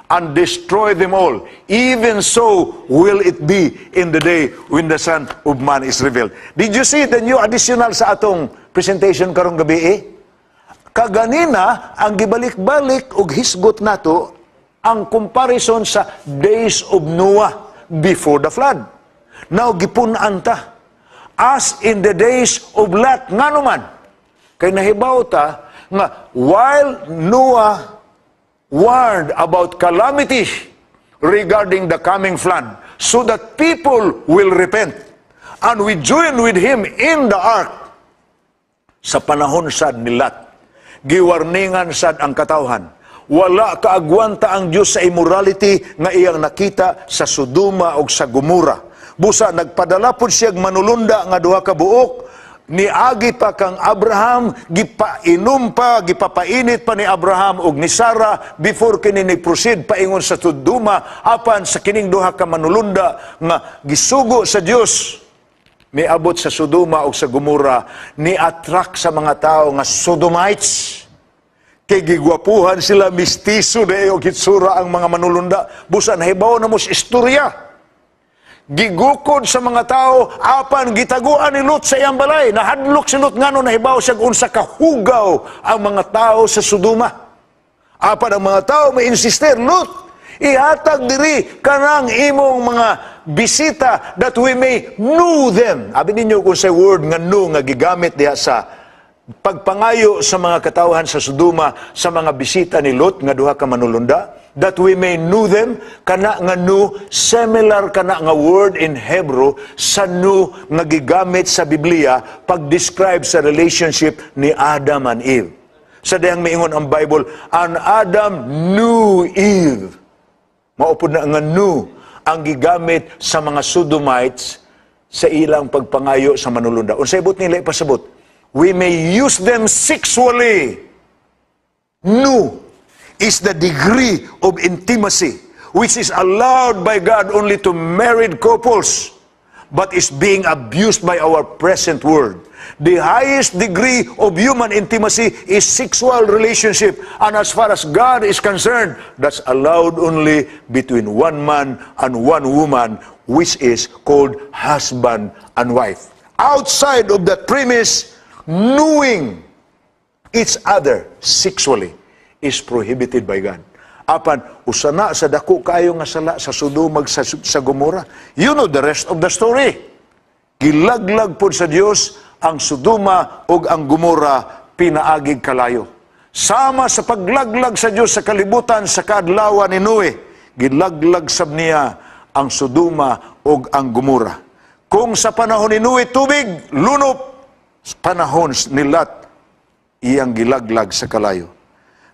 and destroyed them all. Even so will it be in the day when the Son of Man is revealed. Did you see the new additional sa atong presentation karong gabi Kaganina, ang gibalik-balik og hisgot nato, ang comparison sa days of Noah before the flood. Now, gipunan ta. As in the days of Lot, nga naman, kay nahibaw ta, nga while Noah warned about calamity regarding the coming flood, so that people will repent, and we join with him in the ark, sa panahon sad ni Lot, giwarningan sad ang katawhan. Wala kaagwanta ang Diyos sa immorality nga iyang nakita sa Sodoma o sa Gomora. Busa, nagpadala po siya manulunda nga duha ka buok, niagi pa kang Abraham, gipainom pa, gipapainit pa ni Abraham og ni Sarah before kini ni-proceed paingon sa Sodoma, apan sa kining duha ka manulunda nga gisugo sa Dios. Miabot sa Sodoma o sa Gomora, ni-attract sa mga tao nga Sodomites. Kay gigwapuhan sila, mistiso na o kitsura ang mga manulunda. Busa, nahibaw na mo sa istorya. Gigukod sa mga tao, apan gitaguan ni Lot sa iyang balay. Nahadlok si Lot nga no, nahibaw siya unsa kahugaw ang mga tao sa Sodoma. Apan ang mga tao may insister, Lot, ihatag diri kanang imong mga bisita that we may know them. Abi ninyo kung sa word nga know nga gigamit diha sa pagpangayo sa mga katawhan sa Sodoma sa mga bisita ni Lot nga duha ka manulunda, that we may know them, kana nga know, similar kana nga word in Hebrew sa know nga gigamit sa Biblia pag-describe sa relationship ni Adam and Eve. Sa dayang maingon ang Bible, and Adam knew Eve. Maupod na nga know ang gigamit sa mga Sodomites sa ilang pagpangayo sa manulunda. Unsay ibot nila ipasabot? We may use them sexually. No is the degree of intimacy which is allowed by God only to married couples, but is being abused by our present world. The highest degree of human intimacy is sexual relationship, and as far as God is concerned, that's allowed only between one man and one woman, which is called husband and wife. Outside of that premise, knowing each other sexually is prohibited by God. Apan, usana sa dako kayo nga sala sa Sodoma sa Gomora. You know the rest of the story. Gilaglag po sa Dios ang Sodoma ug ang Gomora pinaagig kalayo. Sama sa paglaglag sa Dios sa kalibutan sa kaadlawan ni Noe, gilaglag sab niya ang Sodoma ug ang Gomora. Kung sa panahon ni Noe tubig, lunop, panahon ni Lot, iyang gilaglag sa kalayo.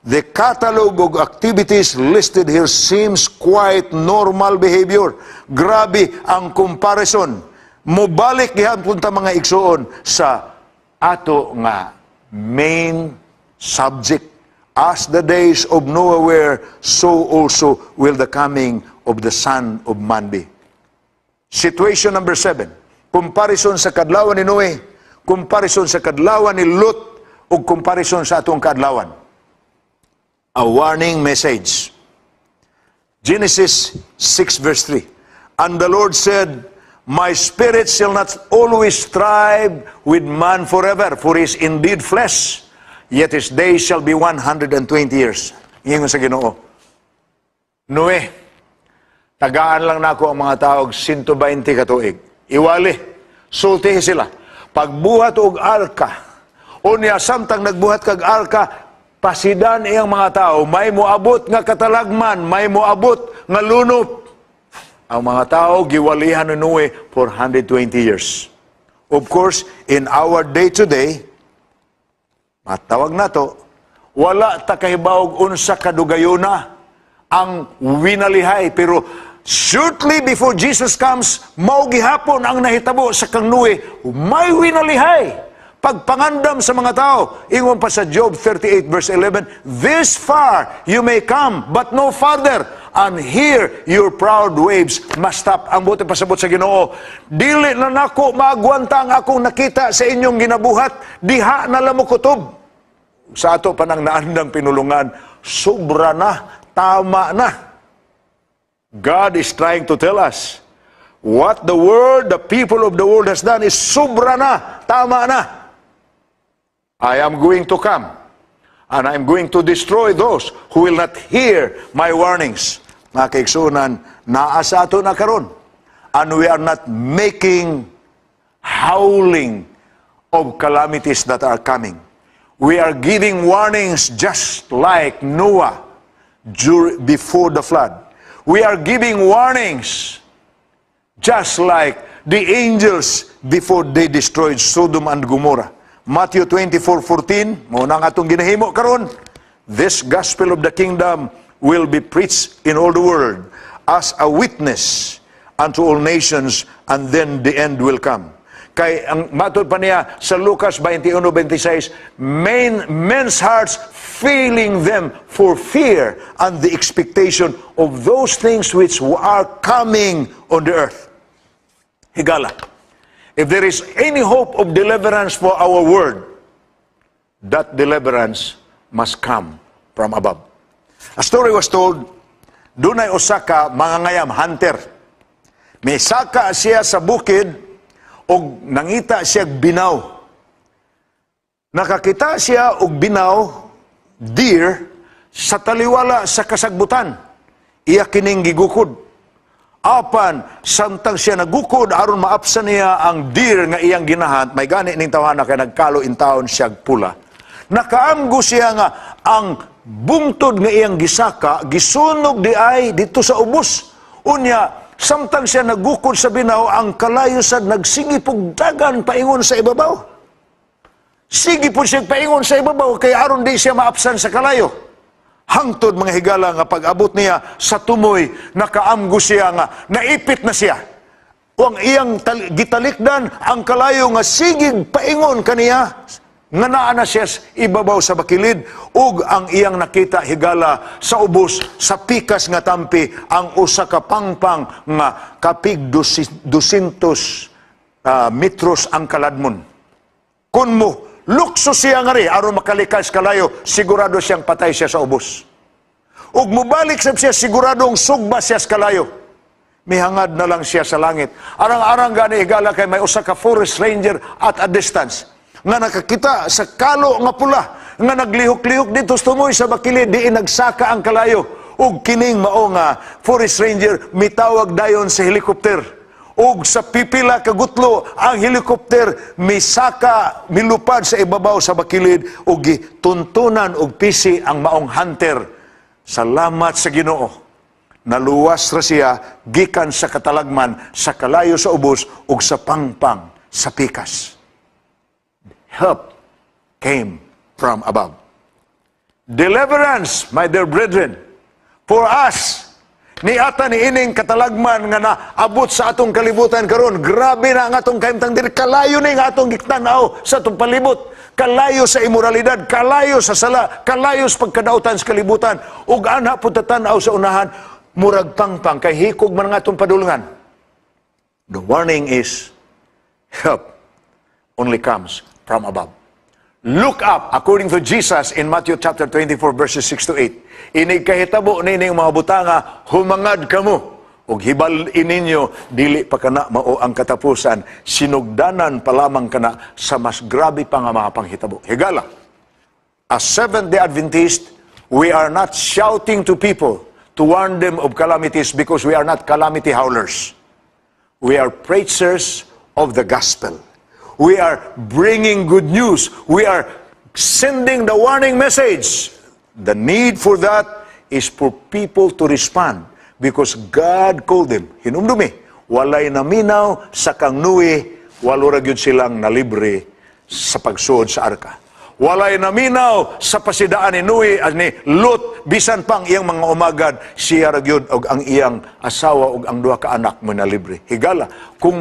The catalog of activities listed here seems quite normal behavior. Grabe ang comparison. Mubalik gihapon ta mga igsoon sa ato nga main subject. As the days of Noah were, so also will the coming of the Son of Man be. Situation number 7. Comparison sa kadlawan ni Noe, comparison sa kadlawan ni Lot, o comparison sa atong kadlawan. A warning message. Genesis 6 verse 3. And the Lord said, My spirit shall not always strive with man forever, for he is indeed flesh, yet his days shall be 120 years. Ingon sa Ginoo. Noe, tagaan lang nako ang mga taog 120 katuig. Iwali, sultihi sila. Pagbuhat og arka, o niya samtang nagbuhat kag arka, pasidan iyang mga tao, may moabot nga katalagman, may moabot nga lunop. Ang mga tao, giwalihan ni Noe for 120 years. Of course, in our day-to-day, matawag na to, wala ta kahibawog unsa kadugayona ang winalihay. Pero shortly before Jesus comes, mao gihapon ang nahitabo sa kang Noe, may winalihay. Pagpangandam sa mga tao, ingon pa sa Job 38 verse 11, "This far you may come, but no farther, and here your proud waves must stop." Ang buti pasabot sa Ginoo, dili na nako maagwanta ang akong nakita sa inyong ginabuhat, diha na lamo kutob. Sa ato pa nang naandang pinulungan, sobra na, tama na. God is trying to tell us, what the world, the people of the world has done is sobra na, tama na. I am going to come, and I am going to destroy those who will not hear my warnings. Mga kaigsunan, naa sa ato na karon, and we are not making howling of calamities that are coming. We are giving warnings just like Noah before the flood. We are giving warnings just like the angels before they destroyed Sodom and Gomorrah. Matthew 24:14, muna nga itong ginahimo karon, "This gospel of the kingdom will be preached in all the world as a witness unto all nations, and then the end will come." Kay ang matod pa niya sa Lucas 21:26, men's hearts failing them for fear and the expectation of those things which are coming on the earth. Higala, if there is any hope of deliverance for our world, that deliverance must come from above. A story was told, dunay usa ka mangangayam, hunter. May saka siya sa bukid og nangita siya binaw. Nakakita siya og binaw, deer, sa taliwala sa kasagbutan. Iya kining gigukod. Apan, samtang siya nagukod, aron maapsan niya ang deer nga iyang ginahat, may gani ning tawhana kay nagkalo in taon siya pula. Nakaamgo siya nga ang bungtod nga iyang gisaka, gisunog di ay dito sa ubos. Unya, samtang siya nagukod sa binaw, ang kalayo sad nagsigipog dagan paingon sa ibabaw. Sige po siya paingon sa ibabaw, kay aron di siya maapsan sa kalayo. Hangtod mga higala nga pag-abot niya sa tumoy, nakaamgo siya nga, naipit na siya. O ang iyang gitalikdan, ang kalayo nga sigig paingon kaniya, nga naa na siya ibabaw sa bakilid, ug ang iyang nakita higala sa ubos, sa pikas nga tampi, ang usa ka pangpang nga kapig 200 metros ang kaladmon. Kun mo, lukso siya nga rin, aron makalikas kalayo, sigurado siyang patay siya sa ubos. Ug mubalik siya, siguradong sugba siya sa kalayo. Mihangad na lang siya sa langit. Arang-arang gani higala kay may usa ka forest ranger at a distance, nga nakakita sa kalo nga pula, nga naglihok-lihok dito tumoy sa bakilid, di nagsaka ang kalayo. Ug kining mao nga forest ranger, mitawag dayon sa helikopter. Ug sa pipila kagutlo ang helikopter misaka milupad sa ibabaw sa bakilid ug gituntunan og pisi ang maong hunter. Salamat sa Ginoo, naluwas ra siya gikan sa katalagman, sa kalayo sa ubos ug sa pangpang sa pikas. Help came from above. Deliverance, my dear brethren, for us. Niata ni ining katalagman nga naabot sa atong kalibutan karon. Grabe na ang atong kahimtang diri. Kalayo ni nga atong giktanaw sa atong palibot. Kalayo sa imoralidad, kalayo sa sala, kalayo sa pagkadautan sa kalibutan. Ug ana pud tatanaw sa unahan, murag pangpang kay hikog man nga atong padulungan. The warning is, help only comes from above. Look up, according to Jesus in Matthew chapter 24, verses 6 to 8. Inig kahitabo nining mga butanga, humangad kamo. Ug hibal ininyo, dili pa kana mao ang katapusan, sinugdanan pa lamang kana sa mas grabe pa nga mga panghitabo. Higala, as Seventh-day Adventist, we are not shouting to people to warn them of calamities because we are not calamity howlers. We are preachers of the gospel. We are bringing good news. We are sending the warning message. The need for that is for people to respond. because God called them. Hinumdumi, walay naminaw sa kang nuwi, walo ra gyud silang nalibre sa pagsuod sa arka. Walay naminaw sa pasidaan ni Noe ni Lot, bisan pang iyang mga umagad, siya ra gyud og ang iyang asawa ug ang duha ka anak mo na libre. Higala, kung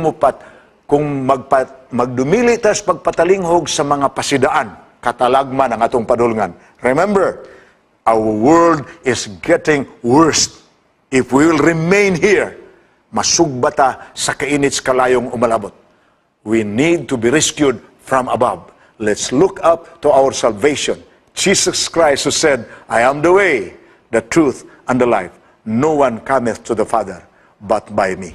magdumili tas pagpatalinghog sa mga pasidaan, katalagman ang atong padulngan. Remember, our world is getting worse. If we will remain here, masugbata sa kainit kalayong umalabot. We need to be rescued from above. Let's look up to our salvation. Jesus Christ who said, I am the way, the truth, and the life. No one cometh to the Father but by me.